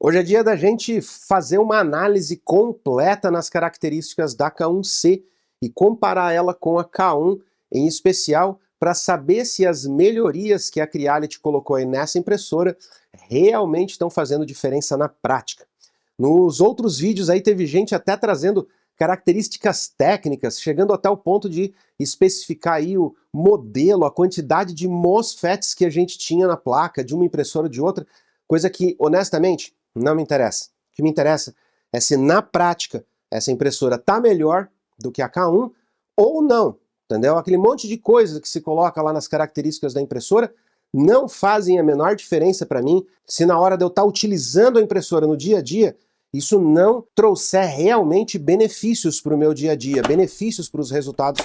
Hoje é dia da gente fazer uma análise completa nas características da K1C e comparar ela com a K1 em especial para saber se as melhorias que a Creality colocou aí nessa impressora realmente estão fazendo diferença na prática. Nos outros vídeos aí teve gente até trazendo características técnicas, chegando até o ponto de especificar aí o modelo, a quantidade de MOSFETs que a gente tinha na placa de uma impressora ou de outra, coisa que, honestamente, não me interessa. O que me interessa é se na prática essa impressora está melhor do que a K1 ou não, entendeu? Aquele monte de coisa que se coloca lá nas características da impressora não fazem a menor diferença para mim se na hora de eu estar utilizando a impressora no dia a dia, isso não trouxer realmente benefícios para o meu dia a dia, benefícios para os resultados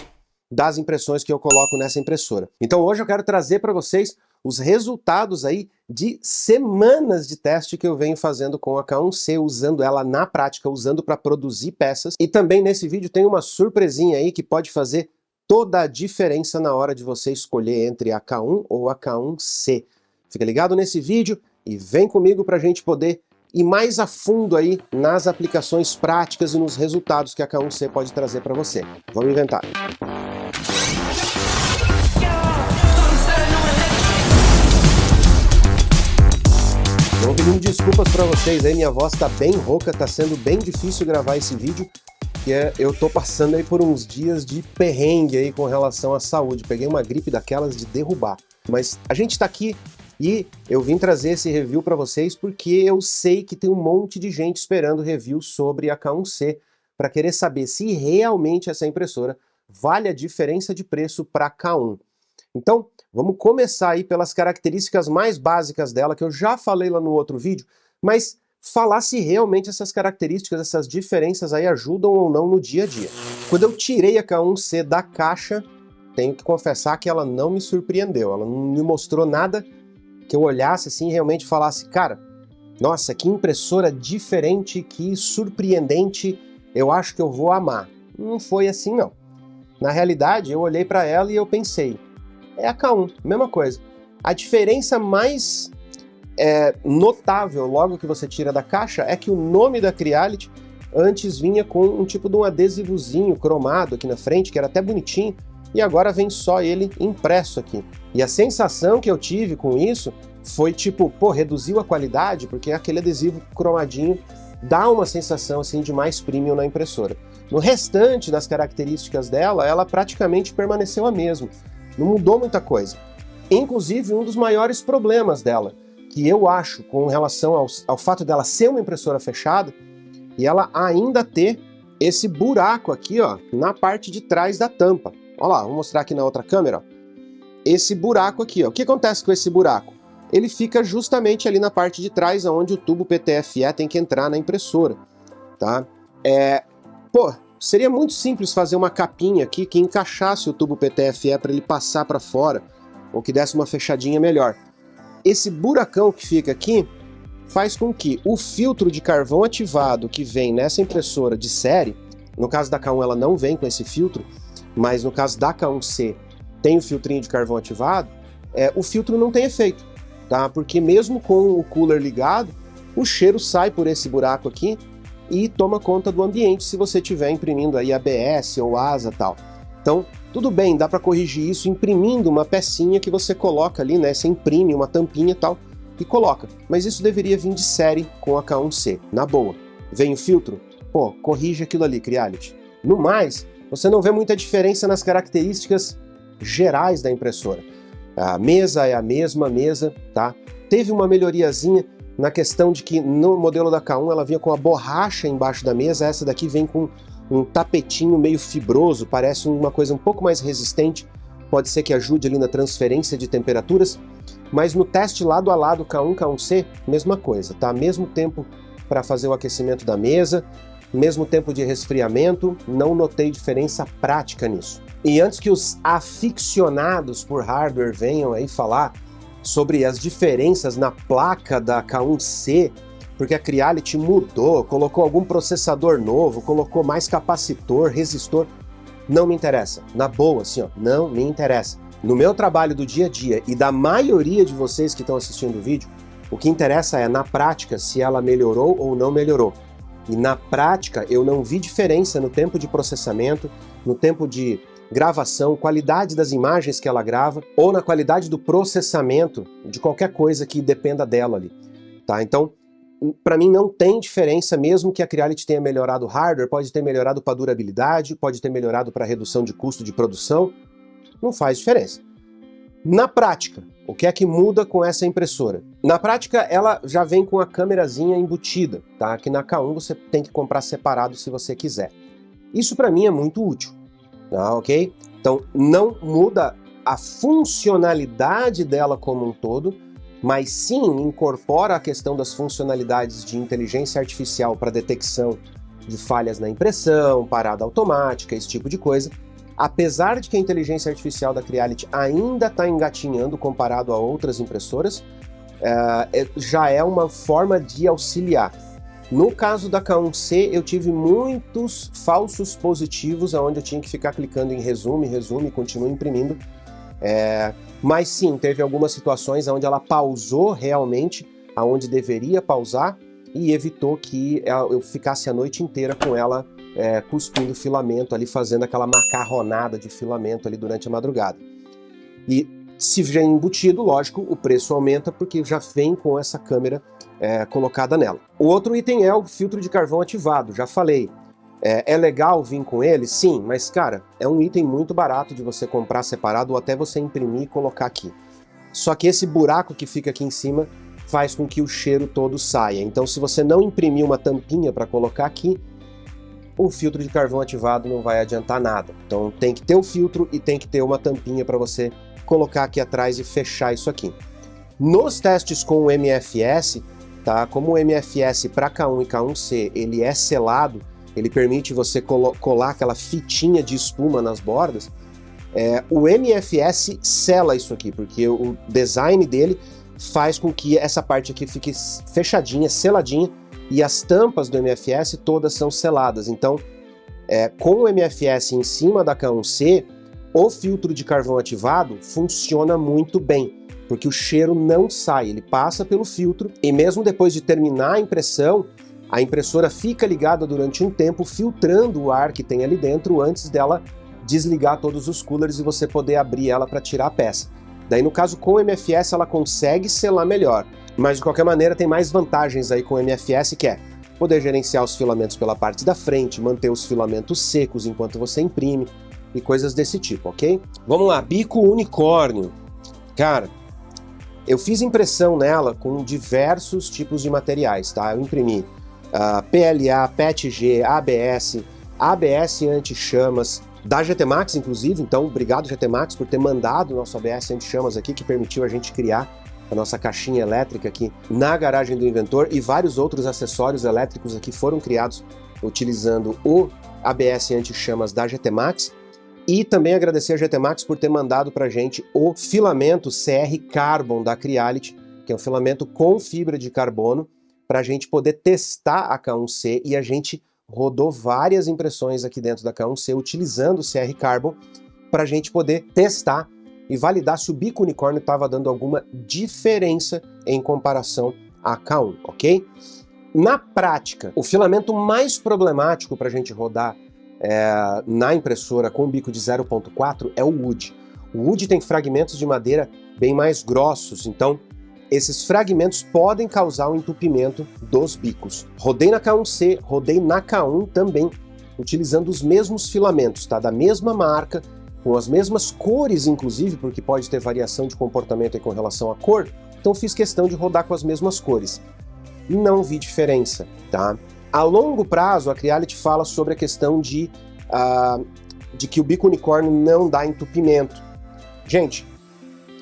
das impressões que eu coloco nessa impressora. Então hoje eu quero trazer para vocês os resultados aí de semanas de teste que eu venho fazendo com a K1C, usando ela na prática, usando para produzir peças. E também nesse vídeo tem uma surpresinha aí que pode fazer toda a diferença na hora de você escolher entre a K1 ou a K1C. Fica ligado nesse vídeo e vem comigo para a gente poder ir mais a fundo aí nas aplicações práticas e nos resultados que a K1C pode trazer para você. Vamos inventar. Vou pedindo desculpas para vocês aí, minha voz tá bem rouca, tá sendo bem difícil gravar esse vídeo, que eu tô passando aí por uns dias de perrengue aí com relação à saúde. Peguei uma gripe daquelas de derrubar. Mas a gente tá aqui e eu vim trazer esse review para vocês porque eu sei que tem um monte de gente esperando review sobre a K1C para querer saber se realmente essa impressora vale a diferença de preço para a K1. Então, vamos começar aí pelas características mais básicas dela, que eu já falei lá no outro vídeo, mas falar se realmente essas características, essas diferenças aí ajudam ou não no dia a dia. Quando eu tirei a K1C da caixa, tenho que confessar que ela não me surpreendeu, ela não me mostrou nada que eu olhasse assim e realmente falasse, cara, nossa, que impressora diferente, que surpreendente, eu acho que eu vou amar. Não foi assim não. Na realidade, eu olhei para ela e eu pensei, é a K1, mesma coisa. A diferença mais notável logo que você tira da caixa é que o nome da Creality antes vinha com um tipo de um adesivozinho cromado aqui na frente, que era até bonitinho, e agora vem só ele impresso aqui. E a sensação que eu tive com isso foi tipo, pô, reduziu a qualidade, porque aquele adesivo cromadinho dá uma sensação assim de mais premium na impressora. No restante das características dela, ela praticamente permaneceu a mesma. Não mudou muita coisa. Inclusive, um dos maiores problemas dela, que eu acho com relação ao fato dela ser uma impressora fechada, e ela ainda ter esse buraco aqui, ó, na parte de trás da tampa. Olha lá, vou mostrar aqui na outra câmera, ó. Esse buraco aqui, ó. O que acontece com esse buraco? Ele fica justamente ali na parte de trás, onde o tubo PTFE tem que entrar na impressora, tá? Pô, seria muito simples fazer uma capinha aqui que encaixasse o tubo PTFE para ele passar para fora, ou que desse uma fechadinha melhor. Esse buracão que fica aqui faz com que o filtro de carvão ativado que vem nessa impressora de série, no caso da K1 ela não vem com esse filtro, mas no caso da K1C tem o filtrinho de carvão ativado, o filtro não tem efeito, tá? Porque mesmo com o cooler ligado, o cheiro sai por esse buraco aqui e toma conta do ambiente se você estiver imprimindo aí ABS ou ASA e tal. Então, tudo bem, dá para corrigir isso imprimindo uma pecinha que você coloca ali, né? Você imprime uma tampinha e tal e coloca. Mas isso deveria vir de série com a K1C, na boa. Vem o filtro? Pô, corrige aquilo ali, Creality. No mais, você não vê muita diferença nas características gerais da impressora. A mesa é a mesma mesa, tá? Teve uma melhoriazinha na questão de que no modelo da K1 ela vinha com a borracha embaixo da mesa, essa daqui vem com um tapetinho meio fibroso, parece uma coisa um pouco mais resistente, pode ser que ajude ali na transferência de temperaturas, mas no teste lado a lado K1, K1C, mesma coisa, tá? Mesmo tempo para fazer o aquecimento da mesa, mesmo tempo de resfriamento, não notei diferença prática nisso. E antes que os aficionados por hardware venham aí falar sobre as diferenças na placa da K1C, porque a Creality mudou, colocou algum processador novo, colocou mais capacitor, resistor, não me interessa. Na boa, assim, ó, não me interessa. No meu trabalho do dia a dia e da maioria de vocês que estão assistindo o vídeo, O que interessa é, na prática, se ela melhorou ou não melhorou. E na prática, eu não vi diferença no tempo de processamento, no tempo de gravação, qualidade das imagens que ela grava, ou na qualidade do processamento de qualquer coisa que dependa dela ali. Tá? Então, para mim não tem diferença, mesmo que a Creality tenha melhorado o hardware, pode ter melhorado para durabilidade, pode ter melhorado para redução de custo de produção, não faz diferença. Na prática, o que é que muda com essa impressora? Na prática, ela já vem com a câmerazinha embutida, tá? Que na K1 você tem que comprar separado se você quiser. Isso para mim é muito útil, tá? Ok? Então, não muda a funcionalidade dela como um todo, mas sim incorpora a questão das funcionalidades de inteligência artificial para detecção de falhas na impressão, parada automática, esse tipo de coisa. Apesar de que a inteligência artificial da Creality ainda está engatinhando comparado a outras impressoras, já é uma forma de auxiliar. No caso da K1C, eu tive muitos falsos positivos, onde eu tinha que ficar clicando em resume, continua imprimindo. Mas sim, teve algumas situações onde ela pausou realmente aonde deveria pausar e evitou que eu ficasse a noite inteira com ela cuspindo filamento ali, fazendo aquela macarronada de filamento ali durante a madrugada. E se vem embutido, lógico, o preço aumenta porque já vem com essa câmera colocada nela. O outro item é o filtro de carvão ativado, já falei. É legal vir com ele? Sim, mas cara, é um item muito barato de você comprar separado ou até você imprimir e colocar aqui. Só que esse buraco que fica aqui em cima faz com que o cheiro todo saia. Então se você não imprimir uma tampinha para colocar aqui, o filtro de carvão ativado não vai adiantar nada. Então tem que ter o filtro e tem que ter uma tampinha para você colocar aqui atrás e fechar isso aqui. Nos testes com o MFS, tá? Como o MFS para K1 e K1C ele é selado, ele permite você colar aquela fitinha de espuma nas bordas, o MFS sela isso aqui, porque o design dele faz com que essa parte aqui fique fechadinha, seladinha, e as tampas do MFS todas são seladas. Então, com o MFS em cima da K1C, o filtro de carvão ativado funciona muito bem, porque o cheiro não sai, ele passa pelo filtro, e mesmo depois de terminar a impressora fica ligada durante um tempo, filtrando o ar que tem ali dentro, antes dela desligar todos os coolers e você poder abrir ela para tirar a peça. Daí, no caso, com o MFS, ela consegue selar melhor. Mas, de qualquer maneira, tem mais vantagens aí com o MFS, que é poder gerenciar os filamentos pela parte da frente, manter os filamentos secos enquanto você imprime e coisas desse tipo, ok? Vamos lá, bico unicórnio. Cara, eu fiz impressão nela com diversos tipos de materiais, tá? Eu imprimi PLA, PETG, ABS, ABS anti-chamas, da GT Max, inclusive. Então, obrigado, GT Max, por ter mandado o nosso ABS anti-chamas aqui, que permitiu a gente criar a nossa caixinha elétrica aqui na garagem do inventor, e vários outros acessórios elétricos aqui foram criados utilizando o ABS anti-chamas da GT Max. E também agradecer a GT Max por ter mandado pra gente o filamento CR Carbon da Creality, que é um filamento com fibra de carbono, para a gente poder testar a K1C, e a gente rodou várias impressões aqui dentro da K1C utilizando o CR Carbon para a gente poder testar e validar se o bico unicórnio estava dando alguma diferença em comparação à K1, ok? Na prática, o filamento mais problemático para a gente rodar na impressora com bico de 0.4 é o wood. O wood tem fragmentos de madeira bem mais grossos, então esses fragmentos podem causar o entupimento dos bicos. Rodei na K1C, rodei na K1 também, utilizando os mesmos filamentos, tá? Da mesma marca, com as mesmas cores, inclusive, porque pode ter variação de comportamento aí com relação à cor, então fiz questão de rodar com as mesmas cores. Não vi diferença, tá? A longo prazo, a Creality fala sobre a questão de que o bico unicórnio não dá entupimento. Gente,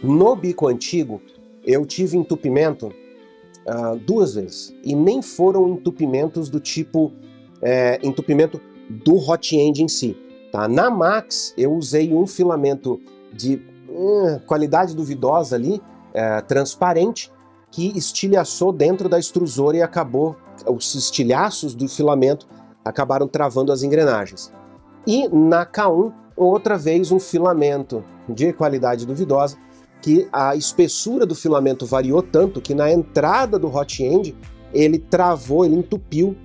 no bico antigo, eu tive entupimento 2 vezes, e nem foram entupimentos do tipo entupimento do hot end em si. Tá? Na Max, eu usei um filamento de qualidade duvidosa ali, transparente, que estilhaçou dentro da extrusora e acabou, os estilhaços do filamento acabaram travando as engrenagens. E na K1, outra vez um filamento de qualidade duvidosa, que a espessura do filamento variou tanto que na entrada do hot end ele travou, ele entupiu,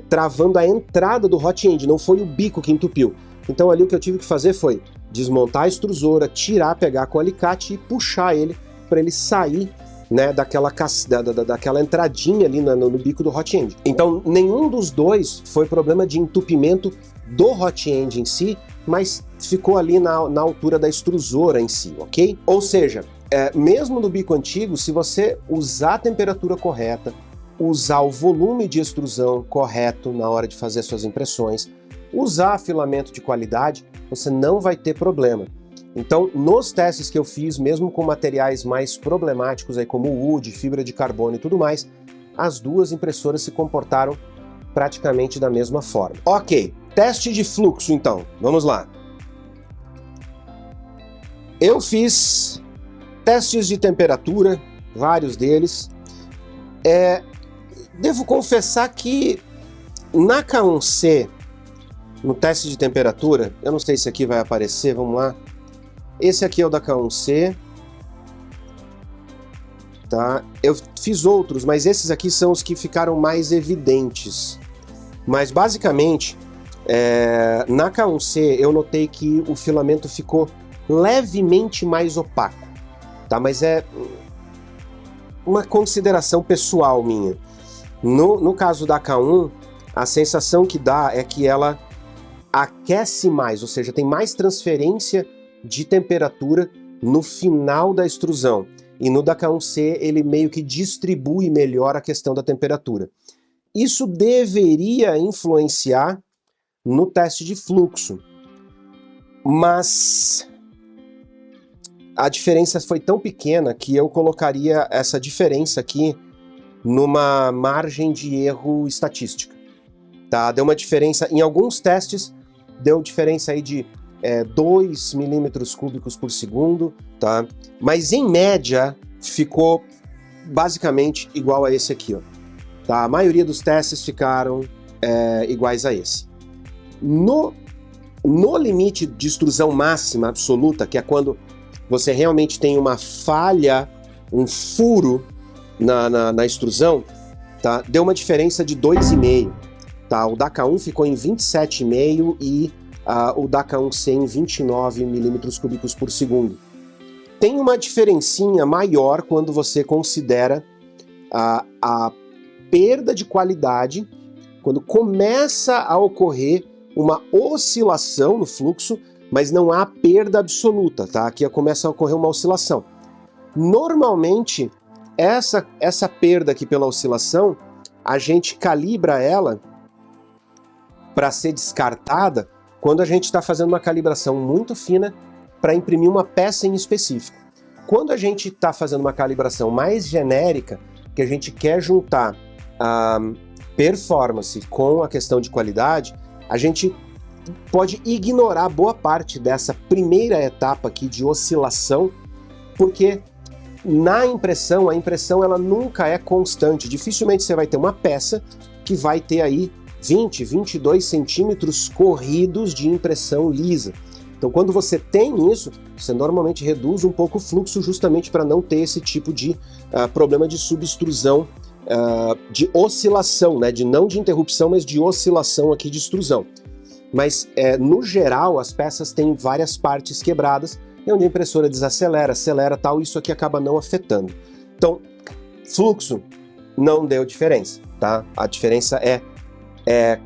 travando a entrada do hot end, não foi o bico que entupiu. Então ali o que eu tive que fazer foi desmontar a extrusora, pegar com o alicate e puxar ele para ele sair, né, daquela entradinha ali no bico do hot end. Então nenhum dos dois foi problema de entupimento do hot end em si, mas ficou ali na altura da extrusora em si, ok? Ou seja, mesmo no bico antigo, se você usar a temperatura correta, usar o volume de extrusão correto na hora de fazer suas impressões, usar filamento de qualidade, você não vai ter problema. Então, nos testes que eu fiz, mesmo com materiais mais problemáticos, aí, como wood, fibra de carbono e tudo mais, as duas impressoras se comportaram praticamente da mesma forma. Ok, teste de fluxo então, vamos lá. Eu fiz testes de temperatura, vários deles. Devo confessar que na K1C, no teste de temperatura, eu não sei se aqui vai aparecer, vamos lá. Esse aqui é o da K1C. Tá? Eu fiz outros, mas esses aqui são os que ficaram mais evidentes. Mas basicamente, na K1C eu notei que o filamento ficou levemente mais opaco. Tá? Mas é uma consideração pessoal minha. No caso da K1, a sensação que dá é que ela aquece mais, ou seja, tem mais transferência de temperatura no final da extrusão. E no da K1C ele meio que distribui melhor a questão da temperatura. Isso deveria influenciar no teste de fluxo, mas a diferença foi tão pequena que eu colocaria essa diferença aqui numa margem de erro estatística. Tá? Deu uma diferença, em alguns testes, deu diferença aí de 2 milímetros cúbicos por segundo, tá? Mas em média ficou basicamente igual a esse aqui, ó. Tá? A maioria dos testes ficaram iguais a esse. No limite de extrusão máxima absoluta, que é quando você realmente tem uma falha, um furo na extrusão, tá? Deu uma diferença de 2,5. Tá? O da K1 ficou em 27,5 e o da K1C em 29 milímetros cúbicos por segundo. Tem uma diferencinha maior quando você considera a perda de qualidade, quando começa a ocorrer uma oscilação no fluxo, mas não há perda absoluta, tá? Aqui começa a ocorrer uma oscilação. Normalmente, essa perda aqui pela oscilação, a gente calibra ela para ser descartada quando a gente está fazendo uma calibração muito fina para imprimir uma peça em específico. Quando a gente está fazendo uma calibração mais genérica, que a gente quer juntar a performance com a questão de qualidade, a gente pode ignorar boa parte dessa primeira etapa aqui de oscilação, porque na impressão, a impressão ela nunca é constante. Dificilmente você vai ter uma peça que vai ter aí 20, 22 centímetros corridos de impressão lisa. Então, quando você tem isso, você normalmente reduz um pouco o fluxo justamente para não ter esse tipo de problema de subextrusão, de oscilação, né? Não de interrupção, mas de oscilação aqui de extrusão. Mas, no geral, as peças têm várias partes quebradas, e onde a impressora desacelera, acelera tal, isso aqui acaba não afetando. Então, fluxo não deu diferença, tá? A diferença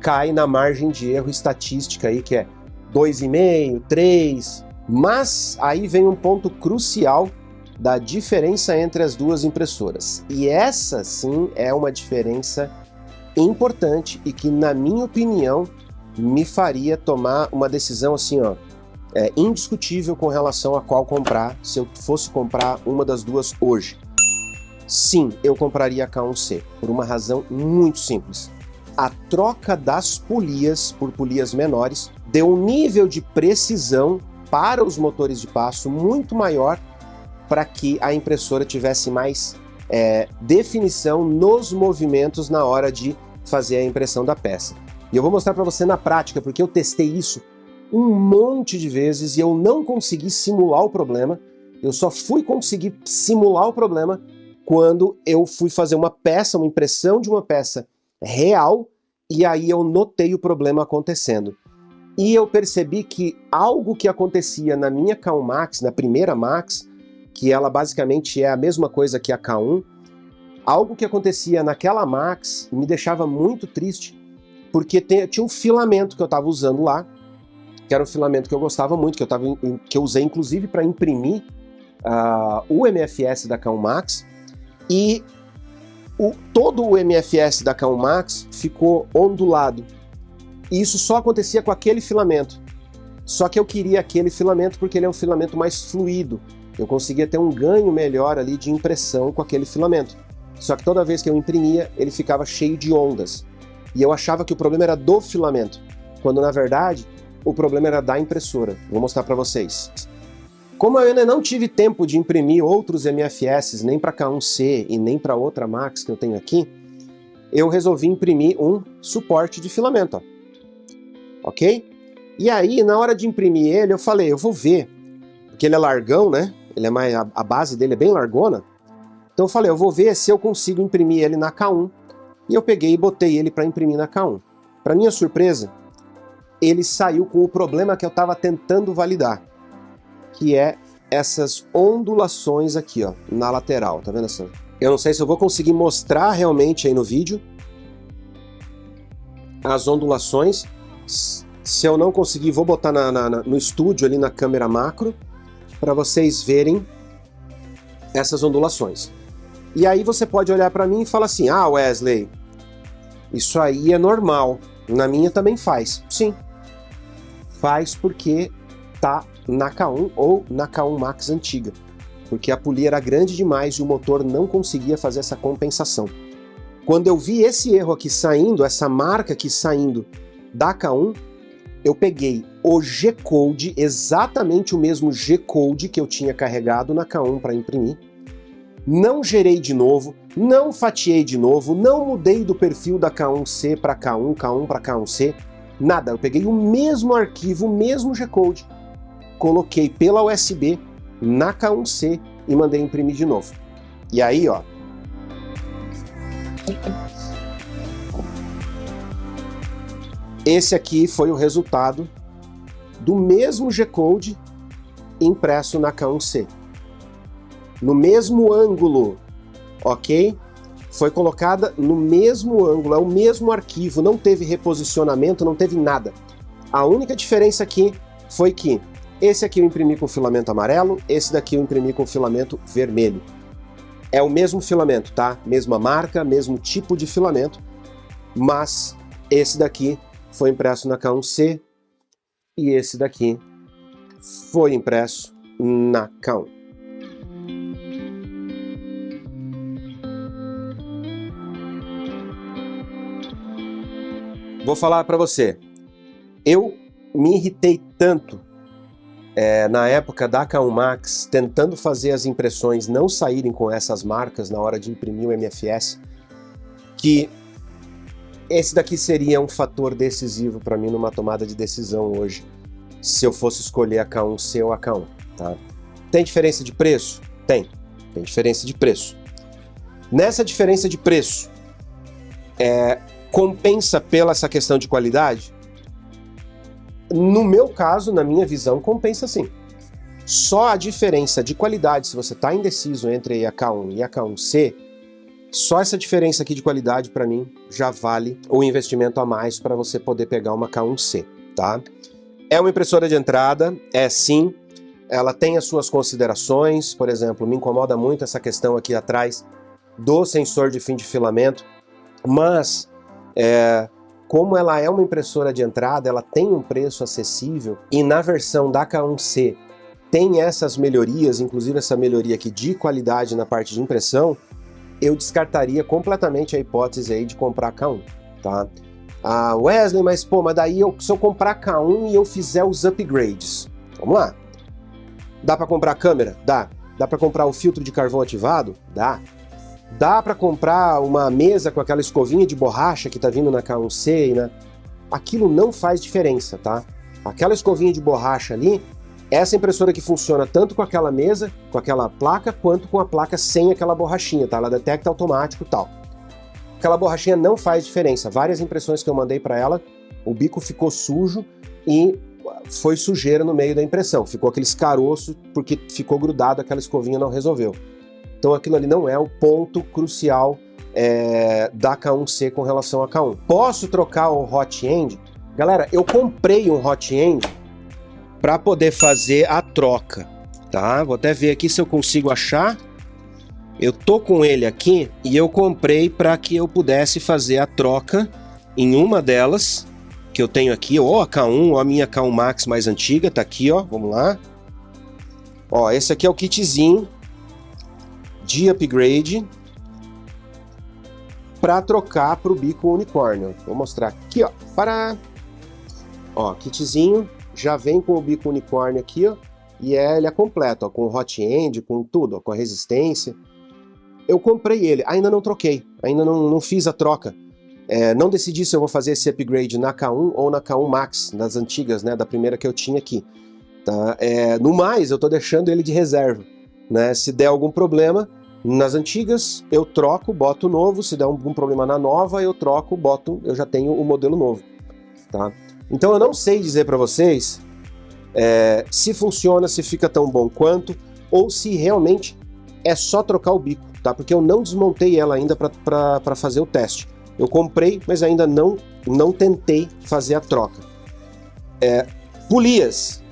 cai na margem de erro estatística aí, que é 2,5, 3, mas aí vem um ponto crucial da diferença entre as duas impressoras. E essa sim é uma diferença importante e que, na minha opinião, me faria tomar uma decisão assim, ó, indiscutível com relação a qual comprar, se eu fosse comprar uma das duas hoje. Sim, eu compraria a K1C, por uma razão muito simples. A troca das polias por polias menores deu um nível de precisão para os motores de passo muito maior para que a impressora tivesse mais definição nos movimentos na hora de fazer a impressão da peça. E eu vou mostrar para você na prática, porque eu testei isso um monte de vezes e eu não consegui simular o problema Eu só fui conseguir simular o problema quando eu fui fazer uma peça, uma impressão de uma peça real, e aí eu notei o problema acontecendo. E eu percebi que algo que acontecia na minha K1 Max, na primeira Max, que ela basicamente é a mesma coisa que a K1, algo que acontecia naquela Max me deixava muito triste, porque tinha um filamento que eu estava usando lá, que era um filamento que eu gostava muito, que eu usei inclusive para imprimir o MFS da K1 Max, e todo o MFS da K1 Max ficou ondulado. E isso só acontecia com aquele filamento. Só que eu queria aquele filamento porque ele é um filamento mais fluido. Eu conseguia ter um ganho melhor ali de impressão com aquele filamento. Só que toda vez que eu imprimia, ele ficava cheio de ondas. E eu achava que o problema era do filamento, quando na verdade o problema era da impressora. Vou mostrar para vocês. Como eu ainda não tive tempo de imprimir outros MFS, nem para K1C e nem para outra Max que eu tenho aqui, eu resolvi imprimir um suporte de filamento, ó. Ok? E aí, na hora de imprimir ele, eu falei, eu vou ver, porque ele é largão, né? Ele é a base dele é bem largona. Então eu falei, eu vou ver se eu consigo imprimir ele na K1. E eu peguei e botei ele para imprimir na K1. Para minha surpresa, ele saiu com o problema que eu estava tentando validar, que é essas ondulações aqui, ó, na lateral, tá vendo essa? Eu não sei se eu vou conseguir mostrar realmente aí no vídeo as ondulações. Se eu não conseguir, vou botar no estúdio ali na câmera macro para vocês verem essas ondulações. E aí você pode olhar para mim e falar assim, ah, Wesley, isso aí é normal, na minha também faz. Sim, faz porque tá na K1 ou na K1 Max antiga, porque a polia era grande demais e o motor não conseguia fazer essa compensação. Quando eu vi esse erro aqui saindo, essa marca aqui saindo da K1, eu peguei o G-Code, exatamente o mesmo G-Code que eu tinha carregado na K1 para imprimir, não gerei de novo, não fatiei de novo, não mudei do perfil da K1C para K1, K1 para K1C, nada. Eu peguei o mesmo arquivo, o mesmo G-Code, coloquei pela USB na K1C e mandei imprimir de novo. E aí, ó, esse aqui foi o resultado do mesmo G-Code impresso na K1C. No mesmo ângulo, ok? Foi colocada no mesmo ângulo, é o mesmo arquivo, não teve reposicionamento, não teve nada. A única diferença aqui foi que esse aqui eu imprimi com filamento amarelo, esse daqui eu imprimi com filamento vermelho. É o mesmo filamento, tá? Mesma marca, mesmo tipo de filamento, mas esse daqui foi impresso na K1C e esse daqui foi impresso na K1. Vou falar para você, eu me irritei tanto na época da K1 Max, tentando fazer as impressões não saírem com essas marcas na hora de imprimir o MFS, que esse daqui seria um fator decisivo para mim numa tomada de decisão hoje, se eu fosse escolher a K1C ou a K1, tá? Tem diferença de preço? Tem diferença de preço. Nessa diferença de preço, compensa pela essa questão de qualidade? No meu caso, na minha visão, compensa sim. Só a diferença de qualidade, se você está indeciso entre a K1 e a K1C, só essa diferença aqui de qualidade para mim já vale o investimento a mais para você poder pegar uma K1C, tá? É uma impressora de entrada, sim, ela tem as suas considerações, por exemplo, me incomoda muito essa questão aqui atrás do sensor de fim de filamento, mas como ela é uma impressora de entrada, ela tem um preço acessível e na versão da K1C tem essas melhorias, inclusive essa melhoria aqui de qualidade na parte de impressão, eu descartaria completamente a hipótese aí de comprar a K1, tá? Ah, Wesley, mas pô, mas daí se eu comprar a K1 e eu fizer os upgrades, vamos lá. Dá para comprar a câmera? Dá. Dá para comprar o filtro de carvão ativado? Dá. Dá para comprar uma mesa com aquela escovinha de borracha que tá vindo na K1C, né? Aquilo não faz diferença, tá? Aquela escovinha de borracha ali Essa impressora que funciona tanto com aquela mesa, com aquela placa, quanto com a placa sem aquela borrachinha, tá? Ela detecta automático e tal. Aquela borrachinha não faz diferença. Várias impressões que eu mandei para ela, o bico ficou sujo e foi sujeira no meio da impressão. Ficou aqueles caroços porque ficou grudado, aquela escovinha não resolveu. Então aquilo ali não é o ponto crucial da K1C com relação a K1. Posso trocar o hot end? Galera, eu comprei um hot end para poder fazer a troca, tá? Vou até ver aqui se eu consigo achar. Eu tô com ele aqui e eu comprei para que eu pudesse fazer a troca em uma delas, que eu tenho aqui, ou a K1 ou a minha K1 Max mais antiga, tá aqui, ó, vamos lá. Ó, esse aqui é o kitzinho de upgrade para trocar para o bico unicórnio. Vou mostrar aqui, ó, para... Ó, kitzinho, já vem com o bico unicórnio aqui, ó, e ele é completo, ó, com o hot end, com tudo, ó, com a resistência. Eu comprei ele, ainda não troquei, ainda não fiz a troca. Não decidi se eu vou fazer esse upgrade na K1 ou na K1 Max, das antigas, né, da primeira que eu tinha aqui. Tá? No mais, eu tô deixando ele de reserva, né? Se der algum problema, nas antigas eu troco, boto o novo, se der algum problema na nova, eu troco, eu já tenho o modelo novo. Tá? Então eu não sei dizer para vocês se funciona, se fica tão bom quanto, ou se realmente é só trocar o bico, tá? Porque eu não desmontei ela ainda para fazer o teste. Eu comprei, mas ainda não tentei fazer a troca. Polias.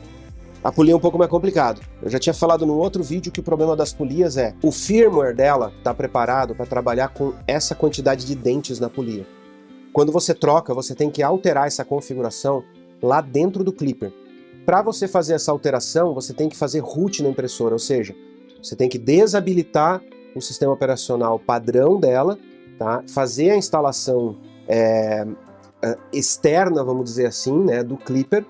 A polia é um pouco mais complicado. Eu já tinha falado no outro vídeo que o problema das polias é o firmware dela está preparado para trabalhar com essa quantidade de dentes na polia. Quando você troca, você tem que alterar essa configuração lá dentro do Klipper. Para você fazer essa alteração, você tem que fazer root na impressora, ou seja, você tem que desabilitar o sistema operacional padrão dela, tá? Fazer a instalação externa, vamos dizer assim, né, do Klipper,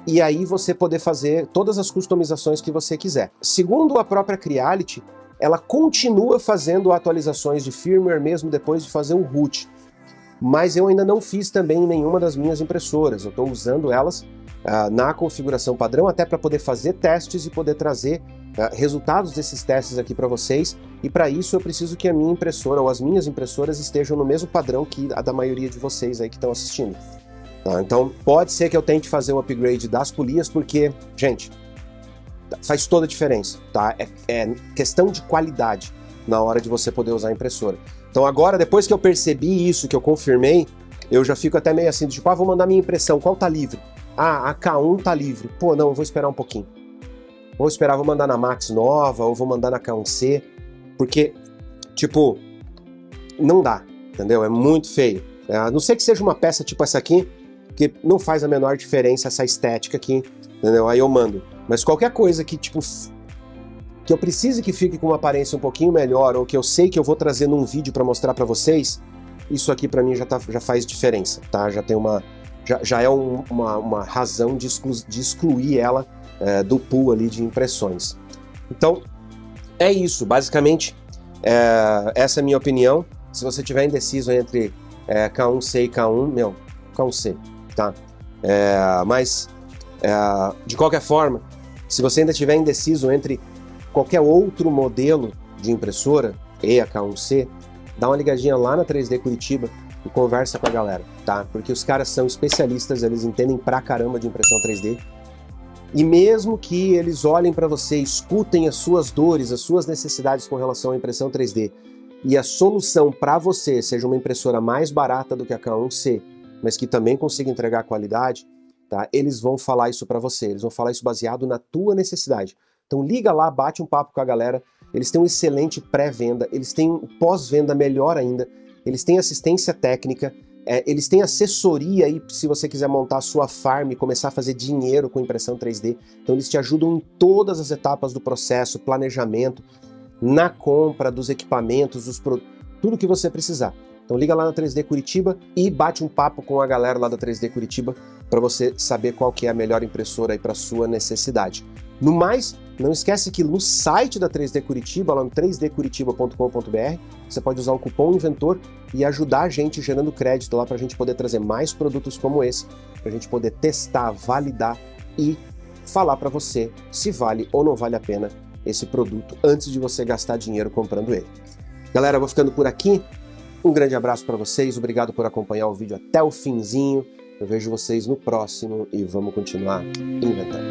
e aí você poder fazer todas as customizações que você quiser. Segundo a própria Creality, ela continua fazendo atualizações de firmware mesmo depois de fazer o root. Mas eu ainda não fiz também em nenhuma das minhas impressoras. Eu estou usando elas na configuração padrão até para poder fazer testes e poder trazer resultados desses testes aqui para vocês. E para isso eu preciso que a minha impressora ou as minhas impressoras estejam no mesmo padrão que a da maioria de vocês aí que estão assistindo. Tá? Então pode ser que eu tente fazer o upgrade das polias porque, gente, faz toda a diferença, tá? É questão de qualidade na hora de você poder usar a impressora. Então agora, depois que eu percebi isso, que eu confirmei, eu já fico até meio assim, tipo, vou mandar minha impressão, qual tá livre? A K1 tá livre. Pô, não, eu vou esperar um pouquinho. Vou esperar, vou mandar na Max nova, ou vou mandar na K1C, porque, tipo, não dá, entendeu? É muito feio. A não ser que seja uma peça tipo essa aqui, que não faz a menor diferença essa estética aqui, entendeu? Aí eu mando. Mas qualquer coisa que, tipo, que eu precise que fique com uma aparência um pouquinho melhor, ou que eu sei que eu vou trazer num vídeo para mostrar para vocês, isso aqui para mim já faz diferença, tá? Já tem já é uma razão de excluir ela do pool ali de impressões. Então, é isso, basicamente, essa é a minha opinião. Se você tiver indeciso entre K1C e K1, K1C, tá? Mas, de qualquer forma, se você ainda estiver indeciso entre qualquer outro modelo de impressora, e a K1C, dá uma ligadinha lá na 3D Curitiba e conversa com a galera, tá? Porque os caras são especialistas, eles entendem pra caramba de impressão 3D. E mesmo que eles olhem para você, escutem as suas dores, as suas necessidades com relação à impressão 3D, e a solução para você seja uma impressora mais barata do que a K1C, mas que também consiga entregar qualidade, tá? Eles vão falar isso para você, eles vão falar isso baseado na tua necessidade. Então liga lá, bate um papo com a galera, eles têm um excelente pré-venda, eles têm um pós-venda melhor ainda, eles têm assistência técnica, eles têm assessoria aí se você quiser montar a sua farm e começar a fazer dinheiro com impressão 3D. Então eles te ajudam em todas as etapas do processo, planejamento, na compra dos equipamentos, tudo que você precisar. Então liga lá na 3D Curitiba e bate um papo com a galera lá da 3D Curitiba para você saber qual que é a melhor impressora aí para sua necessidade. No mais, não esquece que no site da 3D Curitiba, lá no 3dcuritiba.com.br, você pode usar o cupom Inventor e ajudar a gente gerando crédito lá para a gente poder trazer mais produtos como esse, para a gente poder testar, validar e falar para você se vale ou não vale a pena esse produto antes de você gastar dinheiro comprando ele. Galera, eu vou ficando por aqui. Um grande abraço para vocês, obrigado por acompanhar o vídeo até o finzinho. Eu vejo vocês no próximo e vamos continuar inventando.